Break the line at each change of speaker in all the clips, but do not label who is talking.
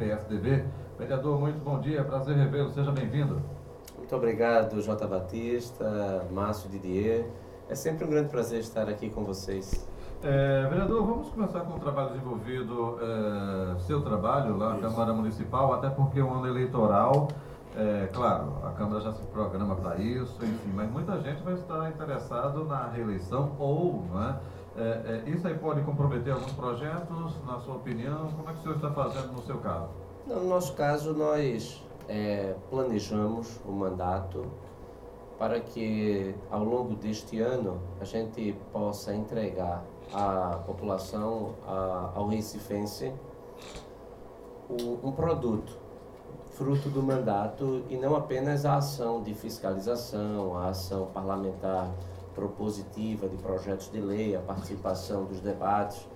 PSDB. Vereador, muito bom dia, prazer revê-lo, seja bem-vindo.
Muito obrigado, J. Batista, Márcio Didier. É sempre um grande prazer estar aqui com vocês.
Vereador, vamos começar com o trabalho desenvolvido, seu trabalho lá na Câmara Municipal, até porque é um ano eleitoral, claro, a Câmara já se programa para isso, enfim, mas muita gente vai estar interessado na reeleição ou, não é? Isso aí pode comprometer alguns projetos, na sua opinião, como é que o senhor está fazendo no seu caso?
No nosso caso, nós planejamos o mandato para que ao longo deste ano a gente possa entregar à população, ao recifense, um produto, fruto do mandato, e não apenas a ação de fiscalização, a ação parlamentar propositiva de projetos de lei, a participação dos debates,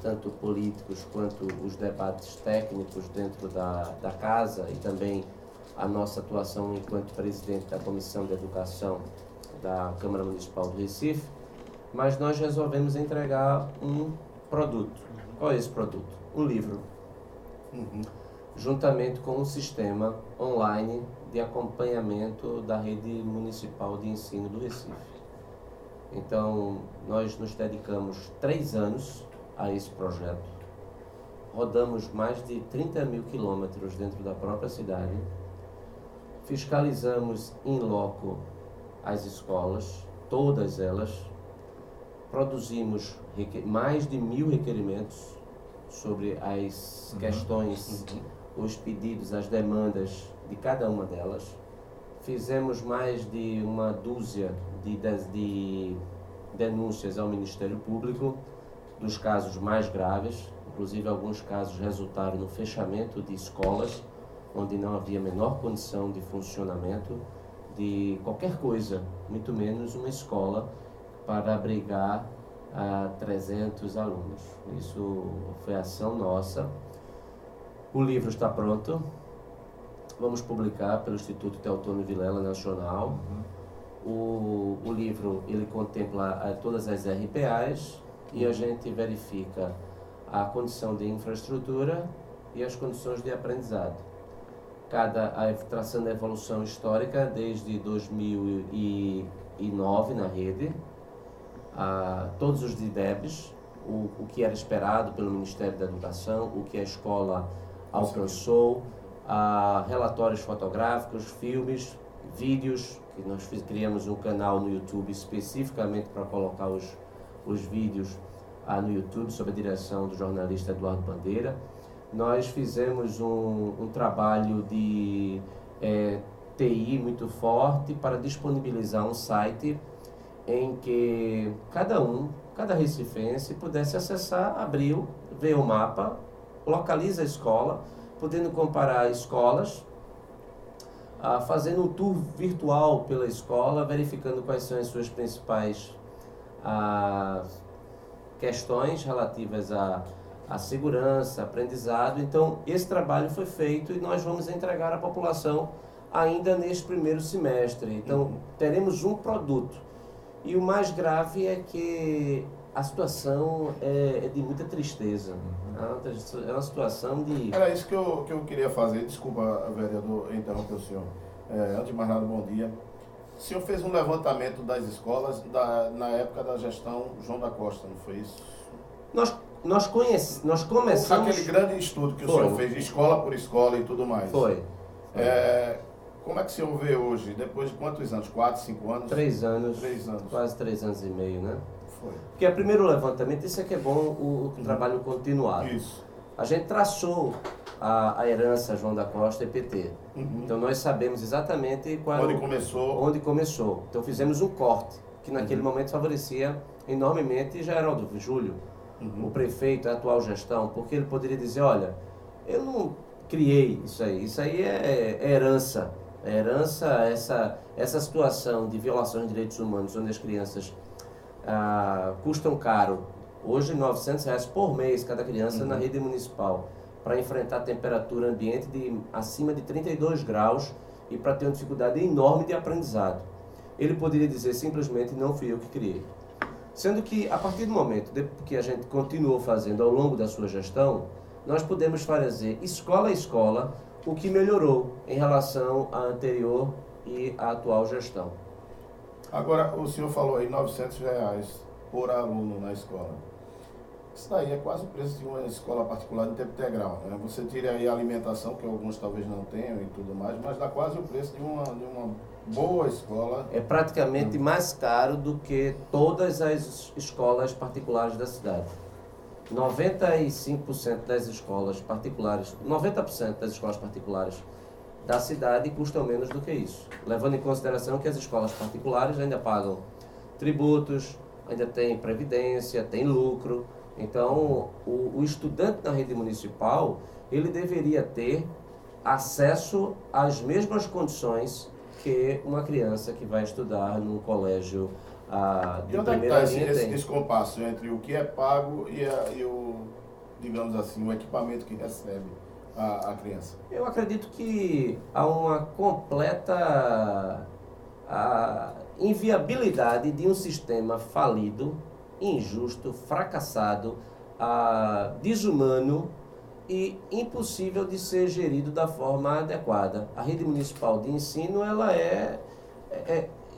tanto políticos quanto os debates técnicos dentro da casa, e também a nossa atuação enquanto presidente da Comissão de Educação da Câmara Municipal do Recife, mas nós resolvemos entregar um produto. Qual é esse produto? Um livro, juntamente com um sistema online de acompanhamento da rede municipal de ensino do Recife. Então, nós nos dedicamos 3 anos a esse projeto, rodamos mais de 30 mil quilômetros dentro da própria cidade, fiscalizamos in loco as escolas, todas elas, produzimos mais de 1000 requerimentos sobre as questões, os pedidos, as demandas de cada uma delas. Fizemos mais de uma dúzia de denúncias ao Ministério Público, dos casos mais graves, inclusive alguns casos resultaram no fechamento de escolas, onde não havia a menor condição de funcionamento de qualquer coisa, muito menos uma escola para abrigar 300 alunos. Isso foi ação nossa. O livro está pronto, vamos publicar pelo Instituto Teotônio Vilela Nacional. O livro ele contempla todas as RPAs e a gente verifica a condição de infraestrutura e as condições de aprendizado. Traçando a evolução histórica desde 2009 na rede, todos os DIDEBs, o que era esperado pelo Ministério da Educação, o que a escola alcançou, relatórios fotográficos, filmes, vídeos, que nós criamos um canal no YouTube especificamente para colocar os vídeos no YouTube, sob a direção do jornalista Eduardo Bandeira. Nós fizemos um trabalho de TI muito forte para disponibilizar um site em que cada recifense pudesse acessar, abrir, ver o mapa, localiza a escola, podendo comparar escolas, fazendo um tour virtual pela escola, verificando quais são as suas principais questões relativas à segurança, aprendizado. Então, esse trabalho foi feito e nós vamos entregar à população ainda neste primeiro semestre. Então, teremos um produto. E o mais grave é que a situação é de muita tristeza. É uma situação de...
Era isso que eu queria fazer. Desculpa, vereador, interromper o senhor. Antes de mais nada, bom dia. O senhor fez um levantamento das escolas na época da gestão João da Costa, não foi isso?
Nós começamos...
Aquele grande estudo que o senhor fez, escola por escola e tudo mais.
Foi.
Como é que o senhor vê hoje, depois de quantos anos? 4, 5 anos?
3 anos.
3 anos.
Quase 3 anos e meio, né?
Foi.
Porque é o primeiro levantamento, isso é que é bom, o trabalho continuado.
Isso.
A gente traçou a herança João da Costa e PT. Então nós sabemos exatamente onde começou. Então fizemos um corte, que naquele momento favorecia enormemente Geraldo Júlio, o prefeito, a atual gestão, porque ele poderia dizer, olha, eu não criei isso aí é herança. A herança, essa situação de violações de direitos humanos, onde as crianças custam caro, hoje R$900 por mês cada criança na rede municipal, para enfrentar a temperatura ambiente acima de 32 graus e para ter uma dificuldade enorme de aprendizado. Ele poderia dizer simplesmente, não fui eu que criei. Sendo que, a partir do momento que a gente continuou fazendo ao longo da sua gestão, nós podemos fazer escola a escola o que melhorou em relação à anterior e à atual gestão.
Agora, o senhor falou aí R$900 por aluno na escola. Isso daí é quase o preço de uma escola particular de tempo integral, né? Você tira aí a alimentação, que alguns talvez não tenham e tudo mais, mas dá quase o preço de uma boa escola.
É praticamente mais caro do que todas as escolas particulares da cidade. 95% das escolas particulares, 90% das escolas particulares da cidade custam menos do que isso. Levando em consideração que as escolas particulares ainda pagam tributos, ainda tem previdência, tem lucro. Então, o estudante na rede municipal, ele deveria ter acesso às mesmas condições que uma criança que vai estudar num colégio de primeira linha tem.
Esse compasso entre o que é pago e o, digamos assim, o equipamento que recebe a criança?
Eu acredito que há uma completa inviabilidade de um sistema falido, injusto, fracassado, desumano e impossível de ser gerido da forma adequada. A rede municipal de ensino, ela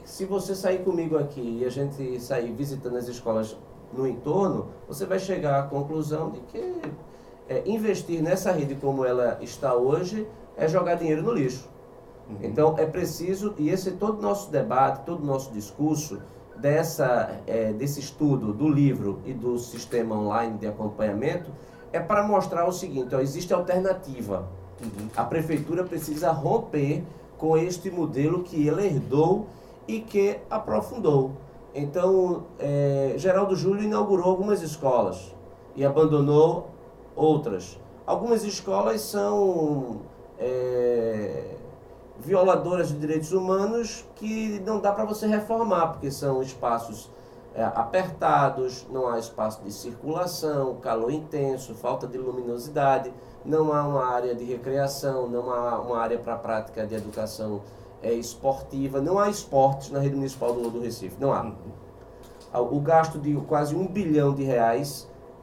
se você sair comigo aqui e a gente sair visitando as escolas no entorno, você vai chegar à conclusão de que investir nessa rede como ela está hoje é jogar dinheiro no lixo. Então é preciso, e esse é todo o nosso debate, todo o nosso discurso, desse estudo do livro e do sistema online de acompanhamento, é para mostrar o seguinte: existe alternativa. A prefeitura precisa romper com este modelo que ele herdou e que aprofundou. Então, Geraldo Júlio inaugurou algumas escolas e abandonou outras. Algumas escolas são violadoras de direitos humanos que não dá para você reformar, porque são espaços apertados, não há espaço de circulação, calor intenso, falta de luminosidade, não há uma área de recreação, não há uma área para prática de educação esportiva, não há esportes na rede municipal do Recife, não há. O gasto de quase R$1 bilhão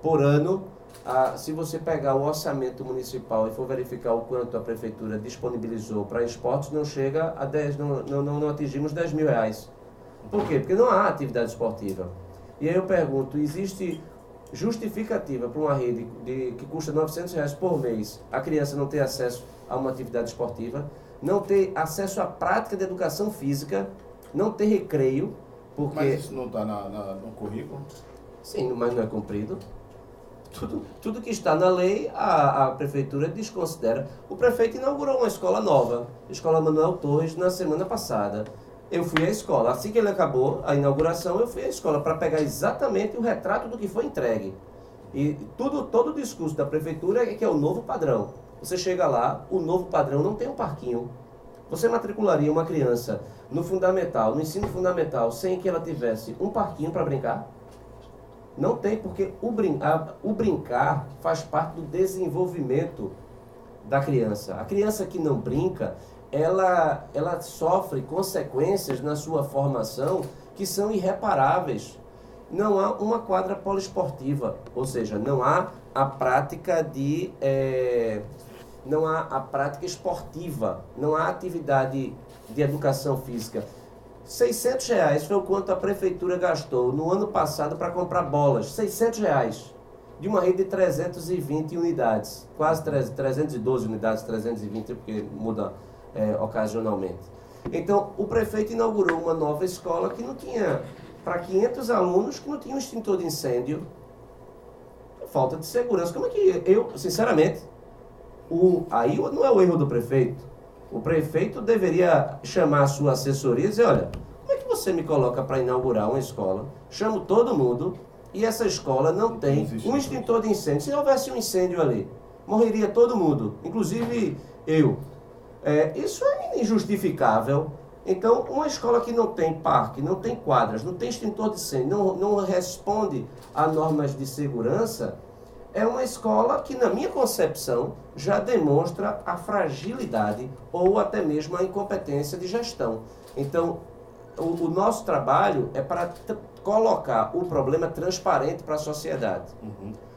por ano, se você pegar o orçamento municipal e for verificar o quanto a prefeitura disponibilizou para esportes, não chega a 10, não atingimos R$10 mil. Por quê? Porque não há atividade esportiva. E aí eu pergunto, existe justificativa para uma rede que custa R$900 por mês, a criança não ter acesso a uma atividade esportiva, não ter acesso à prática de educação física, não ter recreio, porque...
Mas isso não está no currículo?
Sim, mas não é cumprido. Tudo que está na lei, a prefeitura desconsidera. O prefeito inaugurou uma escola nova, a Escola Manuel Torres, na semana passada. Eu fui à escola. Assim que ele acabou a inauguração, eu fui à escola para pegar exatamente o retrato do que foi entregue. E todo o discurso da prefeitura é que é o novo padrão. Você chega lá, o novo padrão não tem um parquinho. Você matricularia uma criança no ensino fundamental, sem que ela tivesse um parquinho para brincar? Não tem, porque o brincar faz parte do desenvolvimento da criança. A criança que não brinca, ela sofre consequências na sua formação que são irreparáveis. Não há uma quadra poliesportiva, ou seja, não há a prática não há a prática esportiva, não há atividade de educação física. R$600 foi o quanto a prefeitura gastou no ano passado para comprar bolas. R$600 de uma rede de 320 unidades, quase 312 unidades, 320 porque muda ocasionalmente. Então, o prefeito inaugurou uma nova escola que não tinha, para 500 alunos, que não tinha um extintor de incêndio. Falta de segurança. Como é que sinceramente, aí não é o erro do prefeito. O prefeito deveria chamar a sua assessoria e dizer: olha, como é que você me coloca para inaugurar uma escola, chamo todo mundo e essa escola não tem um extintor de incêndio? Se houvesse um incêndio ali, morreria todo mundo, inclusive eu. Isso é injustificável. Então, uma escola que não tem parque, não tem quadras, não tem extintor de incêndio, não responde a normas de segurança, é uma escola que, na minha concepção, já demonstra a fragilidade ou até mesmo a incompetência de gestão. Então, o nosso trabalho é para colocar o problema transparente para a sociedade.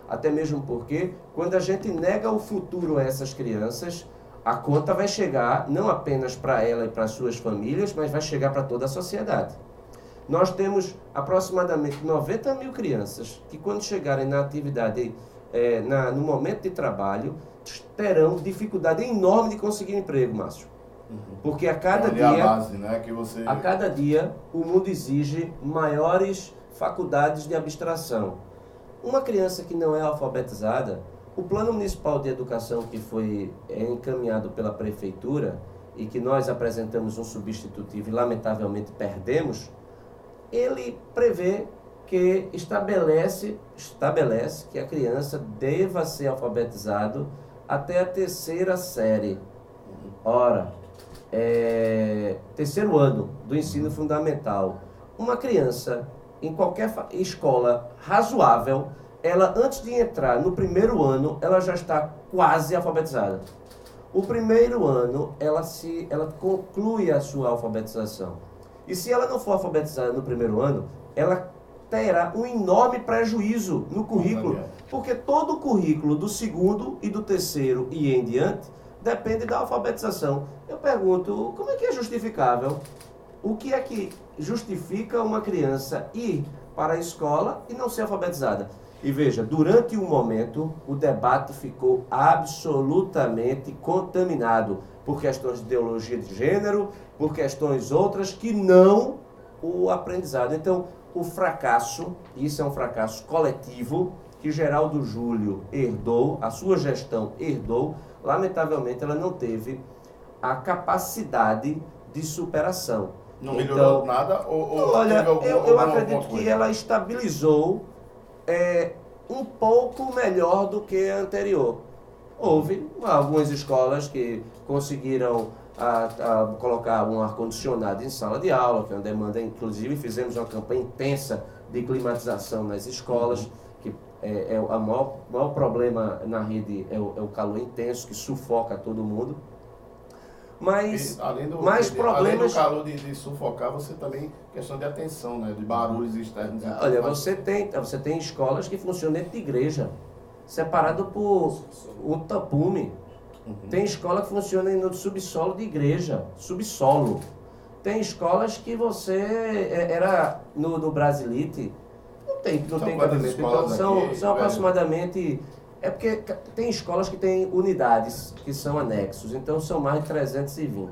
Até mesmo porque, quando a gente nega o futuro a essas crianças, a conta vai chegar não apenas para ela e para as suas famílias, mas vai chegar para toda a sociedade. Nós temos aproximadamente 90 mil crianças que, quando chegarem na atividade, no momento de trabalho, terão dificuldade enorme de conseguir emprego, Márcio. Porque a cada dia,
a base, né, que você...
a cada dia, o mundo exige maiores faculdades de abstração. Uma criança que não é alfabetizada, o Plano Municipal de Educação que foi encaminhado pela Prefeitura e que nós apresentamos um substitutivo e lamentavelmente perdemos, ele prevê que estabelece que a criança deva ser alfabetizado até a 3ª série. Ora, terceiro ano do ensino fundamental. Uma criança, em qualquer escola razoável, ela, antes de entrar no 1º ano, ela já está quase alfabetizada. O 1º ano, ela conclui a sua alfabetização. E se ela não for alfabetizada no 1º ano, ela terá um enorme prejuízo no currículo, porque todo o currículo do 2º e do 3º e em diante depende da alfabetização. Eu pergunto, como é que é justificável? O que é que justifica uma criança ir para a escola e não ser alfabetizada? E veja, durante um momento, o debate ficou absolutamente contaminado por questões de ideologia de gênero, por questões outras que não o aprendizado. Então, o fracasso, isso é um fracasso coletivo, que Geraldo Júlio herdou, a sua gestão herdou, lamentavelmente ela não teve a capacidade de superação.
Não melhorou nada?
Olha, eu acredito que ela estabilizou um pouco melhor do que a anterior. Houve algumas escolas que conseguiram colocar um ar-condicionado em sala de aula, que é uma demanda, inclusive fizemos uma campanha intensa de climatização nas escolas, que o maior problema na rede é o calor intenso, que sufoca todo mundo. Mas, além do
calor de sufocar, você também questão de atenção, né? De barulhos externos.
Olha, você tem escolas que funcionam dentro de igreja, separado por um tapume. Tem escola que funciona no subsolo de igreja, subsolo. Tem escolas que era no Brasilite, não tem cabimento. Então são aproximadamente... É porque tem escolas que têm unidades, que são anexos, então são mais de 320.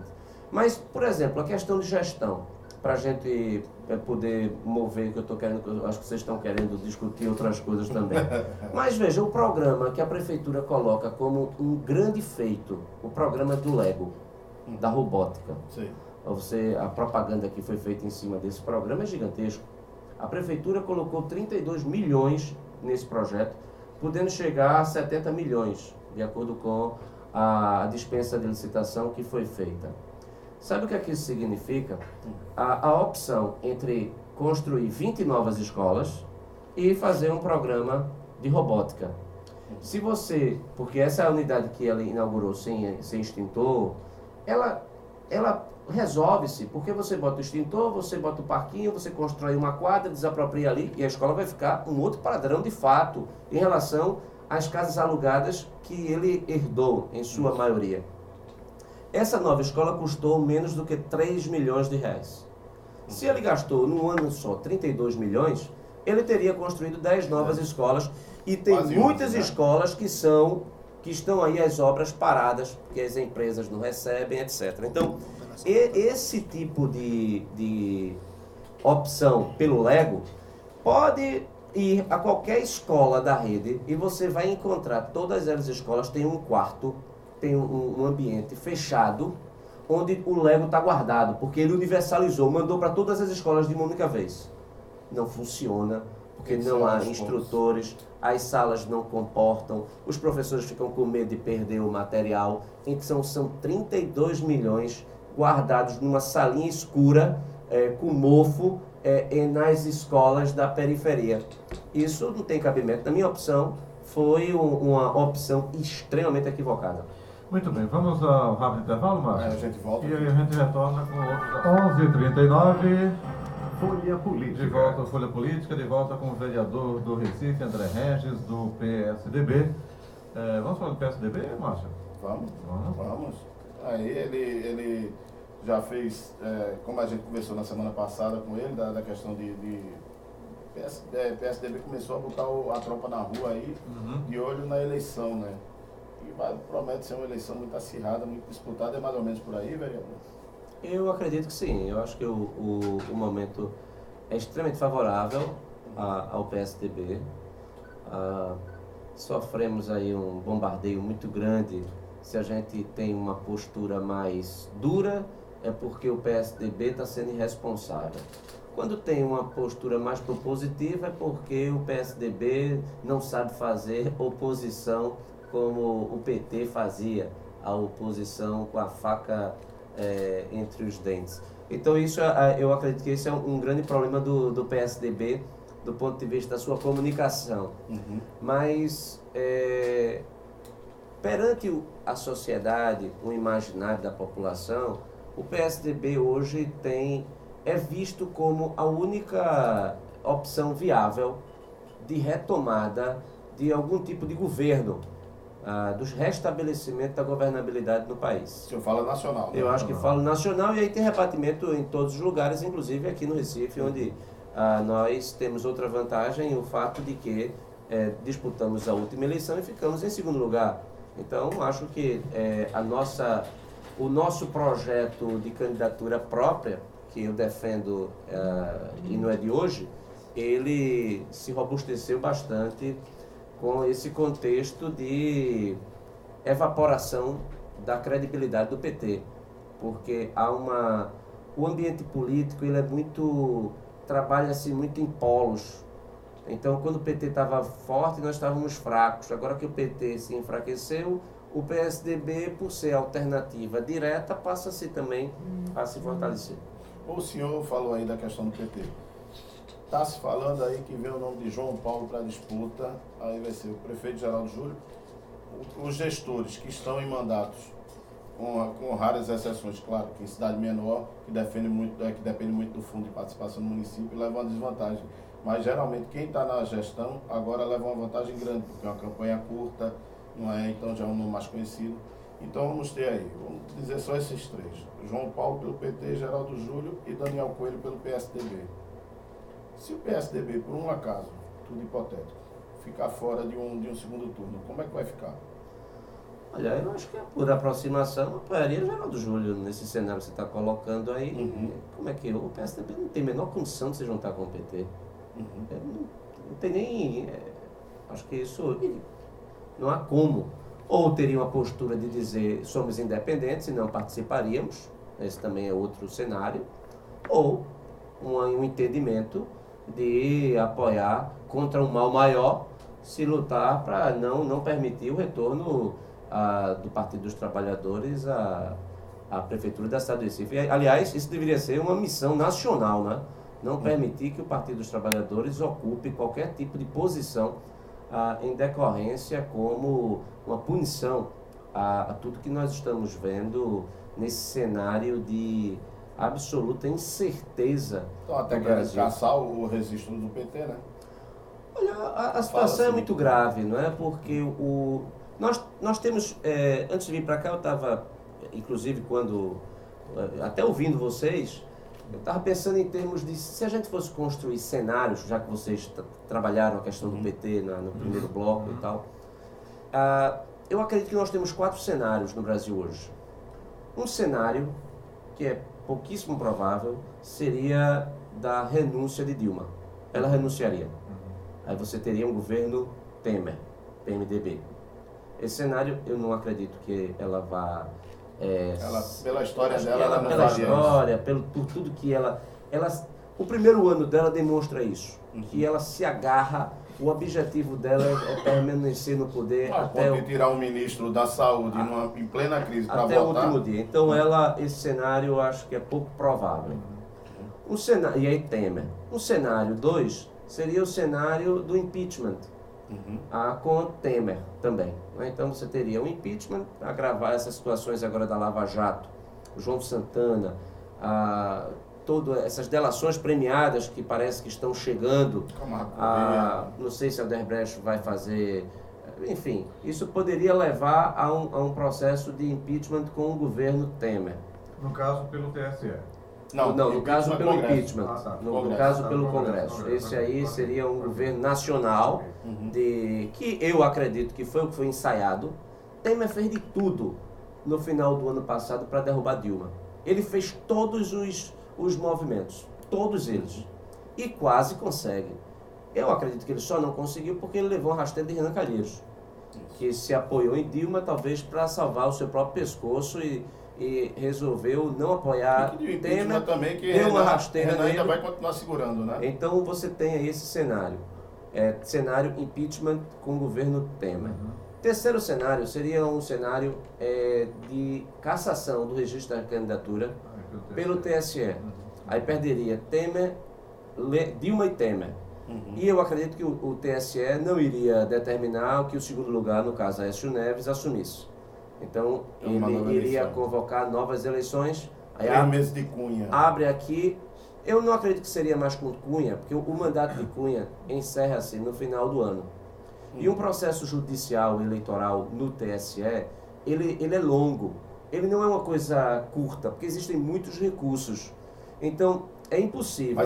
Mas, por exemplo, a questão de gestão, para a gente poder mover, que eu acho que vocês estão querendo discutir outras coisas também. Mas veja, o programa que a Prefeitura coloca como um grande feito, o programa do Lego, da robótica.
Sim.
A propaganda que foi feita em cima desse programa é gigantesco. A Prefeitura colocou 32 milhões nesse projeto, podendo chegar a 70 milhões, de acordo com a dispensa de licitação que foi feita. Sabe o que é que isso significa? A opção entre construir 20 novas escolas e fazer um programa de robótica. Se você, porque essa é a unidade que ela inaugurou sem extintor, ela resolve-se, porque você bota o extintor, você bota o parquinho, você constrói uma quadra, desapropria ali, e a escola vai ficar um outro padrão de fato em relação às casas alugadas que ele herdou, em sua maioria. Essa nova escola custou menos do que 3 milhões de reais. Se ele gastou num ano só 32 milhões, ele teria construído 10 novas escolas, e tem muitas escolas que estão aí as obras paradas, porque as empresas não recebem, etc. Então, esse tipo de opção pelo Lego pode ir a qualquer escola da rede e você vai encontrar, todas as escolas têm um quarto, tem um ambiente fechado, onde o Lego está guardado, porque ele universalizou, mandou para todas as escolas de uma única vez. Não funciona, porque não há instrutores, as salas não comportam, os professores ficam com medo de perder o material. Então são 32 milhões guardados numa salinha escura, com mofo, nas escolas da periferia. Isso não tem cabimento. Na minha opção, foi uma opção extremamente equivocada.
Muito bem, vamos ao rápido intervalo, Márcio?
A gente volta.
E aí a gente retorna com outros 11h39.
Folha Política.
De volta à Folha Política, de volta com o vereador do Recife, André Regis, do PSDB. Vamos falar do PSDB, Márcio?
Vamos. Aí ele já fez, como a gente conversou na semana passada com ele, da questão de PSDB começou a botar a tropa na rua aí, de olho na eleição, né? E promete ser uma eleição muito acirrada, muito disputada, é mais ou menos por aí, vereador?
Eu acredito que sim. Eu acho que o momento é extremamente favorável ao PSDB. Sofremos aí um bombardeio muito grande. Se a gente tem uma postura mais dura, é porque o PSDB está sendo irresponsável. Quando tem uma postura mais propositiva, é porque o PSDB não sabe fazer oposição como o PT fazia, a oposição com a faca entre os dentes. Então isso, eu acredito que esse é um grande problema do PSDB, do ponto de vista da sua comunicação. Mas perante a sociedade, o imaginário da população, o PSDB hoje é visto como a única opção viável de retomada de algum tipo de governo, do restabelecimento da governabilidade no país.
O senhor fala nacional, né?
Eu acho que falo nacional, e aí tem rebatimento em todos os lugares, inclusive aqui no Recife, onde nós temos outra vantagem, o fato de que disputamos a última eleição e ficamos em segundo lugar. Então, acho que o nosso projeto de candidatura própria, que eu defendo e não é de hoje, ele se robusteceu bastante com esse contexto de evaporação da credibilidade do PT, porque o ambiente político ele trabalha-se muito em polos. Então, quando o PT estava forte, nós estávamos fracos. Agora que o PT se enfraqueceu, o PSDB, por ser alternativa direta, passa-se também a se fortalecer.
O senhor falou aí da questão do PT. Está se falando aí que vem o nome de João Paulo para a disputa, aí vai ser o prefeito Geraldo Júlio, os gestores que estão em mandatos, com raras exceções, claro, que em cidade menor, que depende muito do fundo de participação do município, leva uma desvantagem. Mas geralmente quem está na gestão agora leva uma vantagem grande, porque é uma campanha curta, não é? Então já é um nome mais conhecido. Então vamos ter aí, vamos dizer só esses três: João Paulo pelo PT, Geraldo Júlio e Daniel Coelho pelo PSDB. Se o PSDB, por um acaso, tudo hipotético, ficar fora de um segundo turno, como é que vai ficar?
Olha, eu acho que por aproximação, eu apoiaria Geraldo Júlio nesse cenário que você está colocando aí. Como é que o PSDB não tem a menor condição de se juntar com o PT? Não tem nem... acho que isso não há como. Ou teria uma postura de dizer somos independentes e não participaríamos, esse também é outro cenário, ou um entendimento de apoiar contra um mal maior, se lutar para não permitir o retorno do Partido dos Trabalhadores à Prefeitura da cidade do Recife. Aliás, isso deveria ser uma missão nacional, né? Não permitir que o Partido dos Trabalhadores ocupe qualquer tipo de posição em decorrência como uma punição a tudo que nós estamos vendo nesse cenário de absoluta incerteza.
Então até querem caçar o registro do PT, né?
Olha, a situação é muito grave, não é? Porque nós temos, antes de vir para cá, eu estava, inclusive até ouvindo vocês, eu estava pensando em termos de, se a gente fosse construir cenários, já que vocês trabalharam a questão do PT no primeiro bloco e tal, eu acredito que nós temos 4 cenários no Brasil hoje. Um cenário, que é pouquíssimo provável, seria da renúncia de Dilma. Ela renunciaria. Aí você teria um governo Temer, PMDB. Esse cenário, eu não acredito que ela vá...
pela história dela, ela não
pela história, por tudo que ela... O primeiro ano dela demonstra isso, que ela se agarra, o objetivo dela é permanecer no poder
até tirar um ministro da saúde em plena crise para
até
votar.
o último dia. Então esse cenário eu acho que é pouco provável. E aí Temer. O cenário 2 seria o cenário do impeachment, com Temer também. Então você teria um impeachment, agravar essas situações agora da Lava Jato, o João Santana, todas essas delações premiadas que parece que estão chegando, não sei se a Odebrecht vai fazer, enfim, isso poderia levar a um processo de impeachment com o governo Temer.
No caso, pelo TSE.
Não, no caso pelo impeachment,
tá.
no caso pelo Congresso. Esse aí seria um governo nacional, que eu acredito que foi o que foi ensaiado. Temer fez de tudo no final do ano passado para derrubar Dilma. Ele fez todos os movimentos, todos eles, e quase consegue. Eu acredito que ele só não conseguiu porque ele levou uma rasteira de Renan Calheiros, que se apoiou em Dilma talvez para salvar o seu próprio pescoço e resolveu não apoiar Temer,
também, que
deu uma rasteira
Renan
nele.
ainda vai continuar segurando, né?
Então você tem aí esse cenário, cenário impeachment com o governo Temer. Terceiro cenário seria um cenário de cassação do registro da candidatura pelo TSE. Aí perderia Dilma e Temer. E eu acredito que o TSE não iria determinar que o segundo lugar, no caso Aécio Neves, assumisse. Então ele iria convocar novas eleições. Aí
3 meses de Cunha.
Abre aqui. Eu não acredito que seria mais com Cunha, porque o mandato de Cunha encerra-se no final do ano. E um processo judicial eleitoral no TSE, ele é longo. Ele não é uma coisa curta, porque existem muitos recursos. Então, é impossível.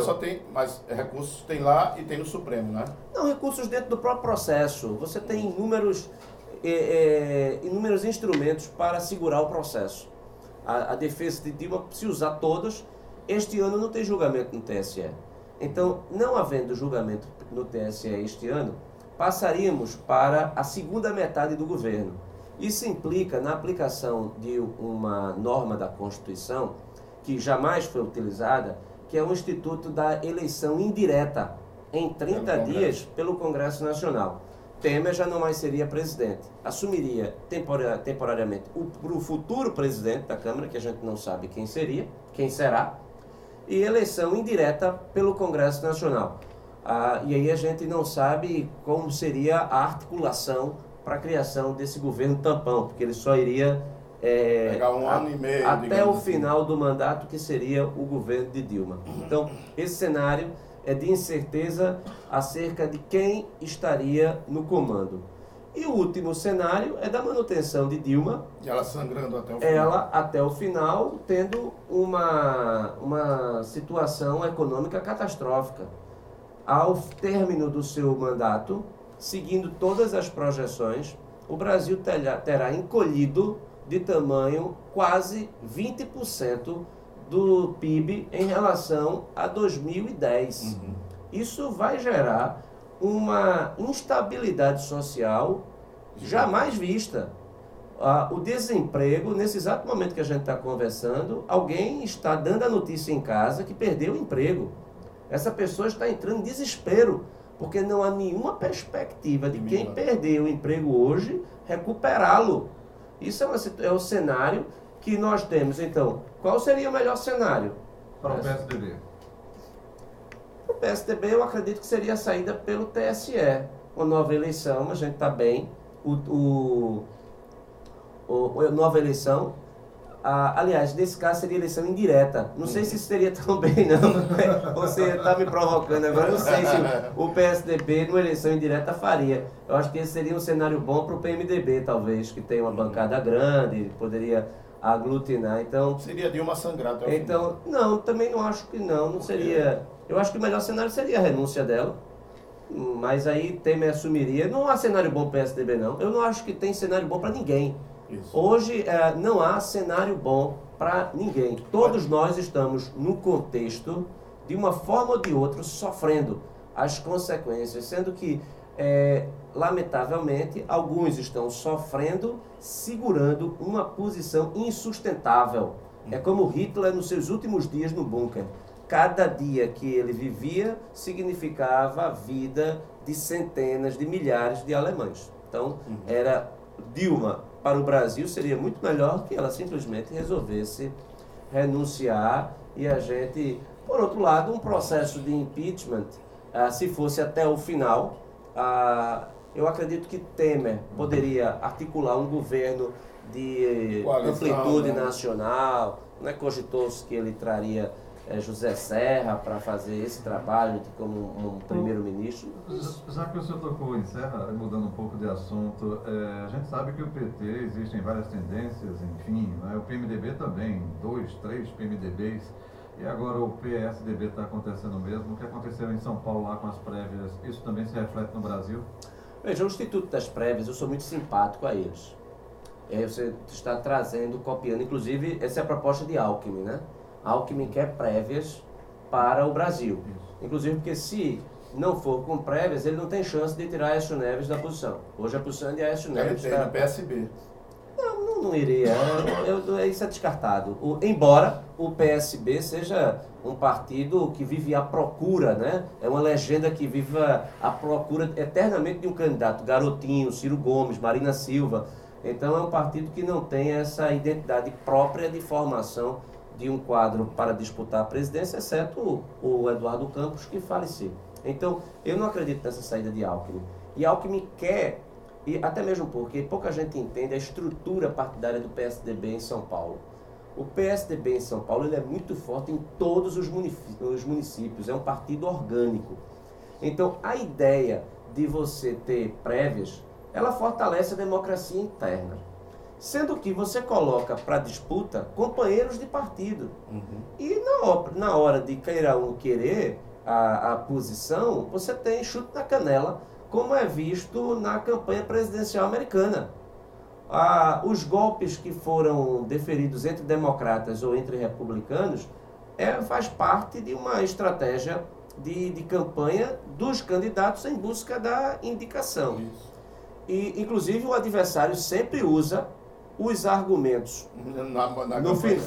Mas recursos tem lá e tem no Supremo, né?
Não, recursos dentro do próprio processo. Você tem inúmeros instrumentos para segurar o processo. A defesa de Dilma, se usar todos, este ano não tem julgamento no TSE. Então, não havendo julgamento no TSE este ano, passaríamos para a segunda metade do governo. Isso implica na aplicação de uma norma da Constituição, que jamais foi utilizada, que é o Instituto da Eleição Indireta, em 30 dias pelo Congresso Nacional. Temer já não mais seria presidente. Assumiria temporariamente o futuro presidente da Câmara, que a gente não sabe quem será, e eleição indireta pelo Congresso Nacional. E aí a gente não sabe como seria a articulação para a criação desse governo tampão, porque ele só iria
pegar um ano e meio,
até o final do mandato, que seria o governo de Dilma. Então, esse cenário é de incerteza acerca de quem estaria no comando. E o último cenário é da manutenção de Dilma.
E ela sangrando até o final.
Ela, até o final, tendo uma situação econômica catastrófica. Ao término do seu mandato, seguindo todas as projeções, o Brasil terá encolhido de tamanho quase 20% do PIB em relação a 2010. Isso vai gerar uma instabilidade social jamais vista. O desemprego, nesse exato momento que a gente está conversando, alguém está dando a notícia em casa que perdeu o emprego. Essa pessoa está entrando em desespero, porque não há nenhuma perspectiva de quem perdeu o emprego hoje recuperá-lo. Isso é o cenário que nós temos. Então, qual seria o melhor cenário?
Para o PSDB.
O PSDB, eu acredito que seria a saída pelo TSE. Uma nova eleição, a gente está bem. Nova eleição. Aliás, nesse caso seria eleição indireta. Não sei se isso seria tão bem, não. Você está me provocando agora. Não sei se o PSDB, numa eleição indireta, faria. Eu acho que esse seria um cenário bom para o PMDB, talvez, que tem uma bancada grande, poderia aglutinar. Então,
seria Dilma sangrar até o
final. Não, também não acho que não seria. Eu acho que o melhor cenário seria a renúncia dela. Mas aí Temer assumiria. Não há cenário bom para o PSDB, não. Eu não acho que tem cenário bom para ninguém.
Isso.
Hoje não há cenário bom para ninguém. Todos nós estamos no contexto, de uma forma ou de outra, sofrendo as consequências, sendo que, lamentavelmente, alguns estão sofrendo, segurando uma posição insustentável. É como Hitler nos seus últimos dias no bunker. Cada dia que ele vivia significava a vida de centenas de milhares de alemães. Então, era Dilma. Para o Brasil seria muito melhor que ela simplesmente resolvesse renunciar e a gente, por outro lado, um processo de impeachment, se fosse até o final, eu acredito que Temer poderia articular um governo de amplitude nacional, cogitou-se que ele traria José Serra para fazer esse trabalho como um primeiro-ministro.
Já que o senhor tocou em Serra, mudando um pouco de assunto, a gente sabe que o PT existem várias tendências, enfim, né? O PMDB também, 2, 3 PMDBs, e agora o PSDB está acontecendo o mesmo. O que aconteceu em São Paulo lá com as prévias, isso também se reflete no Brasil?
Veja, o Instituto das Prévias, eu sou muito simpático a eles. Você está trazendo, copiando, inclusive, essa é a proposta de Alckmin, né? Alckmin quer prévias para o Brasil. Inclusive porque se não for com prévias, ele não tem chance de tirar Aécio Neves da posição. Hoje a posição de Aécio Neves
está... no PSB.
Não iria. Isso é descartado. Embora o PSB seja um partido que vive à procura, né? É uma legenda que vive à procura eternamente de um candidato. Garotinho, Ciro Gomes, Marina Silva. Então é um partido que não tem essa identidade própria de formação de um quadro para disputar a presidência, exceto o Eduardo Campos, que faleceu. Então, eu não acredito nessa saída de Alckmin. E Alckmin quer, e até mesmo porque pouca gente entende a estrutura partidária do PSDB em São Paulo. O PSDB em São Paulo ele é muito forte em todos os municípios, é um partido orgânico. Então, a ideia de você ter prévias, ela fortalece a democracia interna. Sendo que você coloca para disputa companheiros de partido. E na hora de queira um querer a posição, você tem chute na canela, como é visto na campanha presidencial americana. Os golpes que foram deferidos entre democratas ou entre republicanos faz parte de uma estratégia de campanha dos candidatos em busca da indicação.
Isso.
E, inclusive, o adversário sempre usa os argumentos. No fim,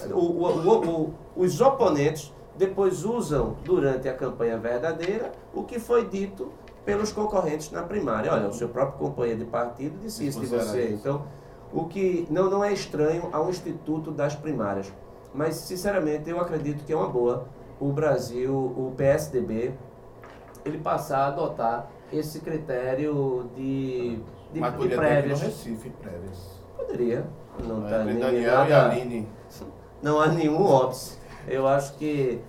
os oponentes depois usam, durante a campanha verdadeira, o que foi dito pelos concorrentes na primária. Olha, o seu próprio companheiro de partido disse isso de você. Então, o que não é estranho ao Instituto das Primárias. Mas, sinceramente, eu acredito que é uma boa o Brasil, o PSDB, ele passar a adotar esse critério de
Mas podia
prévias.
ter no Recife, prévias.
Poderia. Não tá
Daniel e Aline.
Não há nenhum óbice. Eu acho que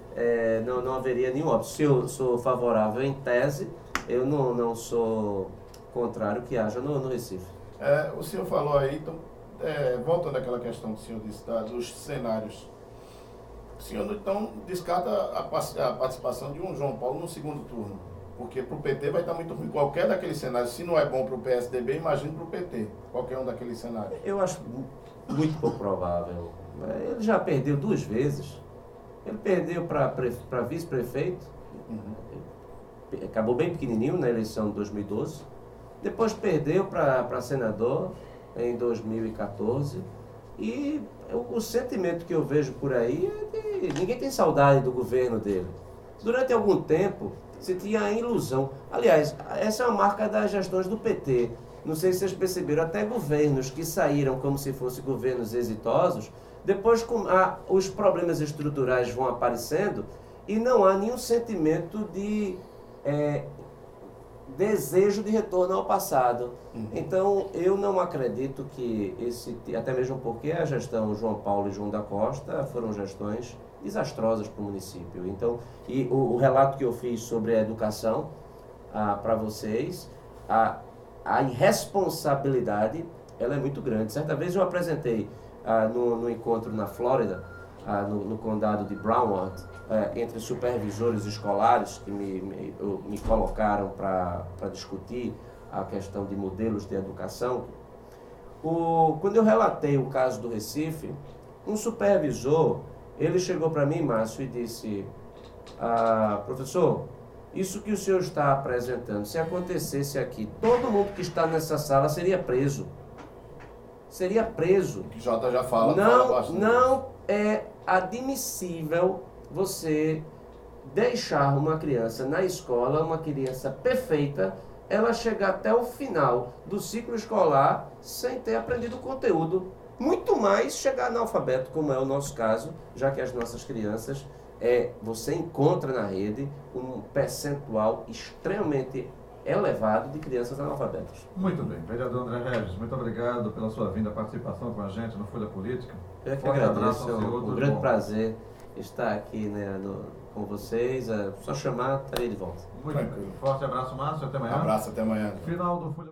não haveria nenhum óbice. Se eu sou favorável em tese, eu não sou contrário que haja no Recife.
O senhor falou aí, então, voltando àquela questão que o senhor disse dos cenários. O senhor então descarta a participação de um João Paulo no segundo turno. Porque para o PT vai estar muito ruim. Qualquer daqueles cenários, se não é bom para o PSDB, imagine para o PT. Qualquer um daqueles cenários.
Eu acho muito pouco provável. Ele já perdeu 2 vezes. Ele perdeu para vice-prefeito. Acabou bem pequenininho na eleição de 2012. Depois perdeu para senador em 2014. E o sentimento que eu vejo por aí é de ninguém tem saudade do governo dele. Durante algum tempo, se tinha a ilusão. Aliás, essa é uma marca das gestões do PT. Não sei se vocês perceberam, até governos que saíram como se fossem governos exitosos, depois os problemas estruturais vão aparecendo e não há nenhum sentimento de desejo de retorno ao passado. Então, eu não acredito que até mesmo porque a gestão João Paulo e João da Costa foram gestões desastrosas para o município. Então, e o relato que eu fiz sobre a educação para vocês, a irresponsabilidade, ela é muito grande. Certa vez eu apresentei no encontro na Flórida, no condado de Broward, entre supervisores escolares que me colocaram para discutir a questão de modelos de educação. Quando eu relatei o caso do Recife, um supervisor, ele chegou para mim, Márcio, e disse: professor, isso que o senhor está apresentando, se acontecesse aqui, todo mundo que está nessa sala seria preso. Seria preso.
O Jota já fala.
Não é admissível você deixar uma criança na escola, uma criança perfeita, ela chegar até o final do ciclo escolar sem ter aprendido o conteúdo. Muito mais chegar analfabeto, como é o nosso caso, já que as nossas crianças, você encontra na rede um percentual extremamente elevado de crianças analfabetas.
Muito bem. Vereador André Regis, muito obrigado pela sua vinda, participação com a gente no Folha Política.
Eu que agradeço, é um grande prazer estar aqui, né, com vocês. É só chamar, estarei de volta.
Muito bem. Forte abraço, Márcio. Até amanhã.
Um abraço, até amanhã.
Final do Folha.